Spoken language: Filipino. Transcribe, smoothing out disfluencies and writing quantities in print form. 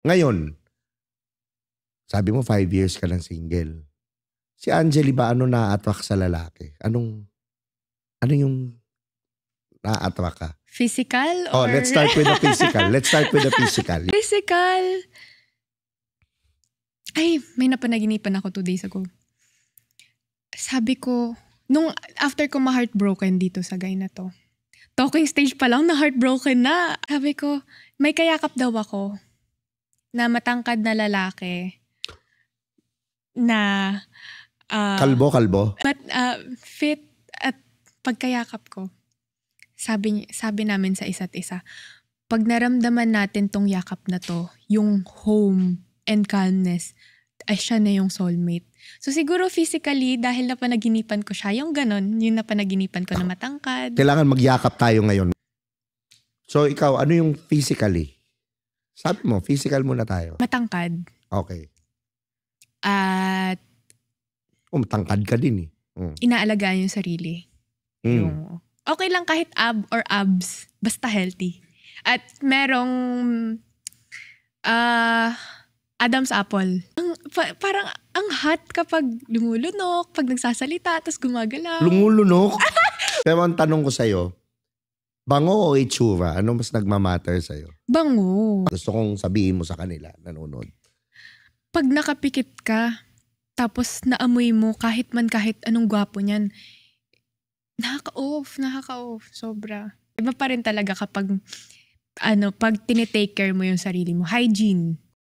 Ngayon, sabi mo 5 years ka lang single. Si Angeli ba ano na-attract sa lalaki? Ano yung na-attract ka? Physical Oh, or... let's start with the physical. Physical. Ay, may napanaginipan ako 2 days ago. Sabi ko, nung after ko ma-heartbroken dito sa guy na to, talking stage pa lang na heartbroken na. Sabi ko, may kayakap daw ako na matangkad na lalaki na Kalbo? fit at pagkayakap ko. Sabi namin sa isa't isa, pag naramdaman natin tong yakap na to, yung home and calmness, ay siya na yung soulmate. So siguro physically, dahil napanaginipan ko siya, yung ganon, yung napanaginipan ko na matangkad. Kailangan magyakap tayo ngayon. So ikaw, ano yung physically? Sabi mo, physical muna tayo. Matangkad. Okay. At matangkad ka din eh. inaalagaan yung sarili. Yung, okay lang kahit ab or abs, basta healthy. At merong Adam's apple. Parang ang hot kapag lumulunok, pag nagsasalita, tapos gumagalaw. Lumulunok? Pero ang tanong ko sa'yo, bango o itsura? Ano mas nagmamatter sa'yo? Bango. Gusto kong sabihin mo sa kanila, nanonood. Pag nakapikit ka, tapos naamoy mo kahit anong gwapo niyan, nakaka-off, sobra. Iba pa rin talaga kapag pag tinitake care mo yung sarili mo. Hygiene.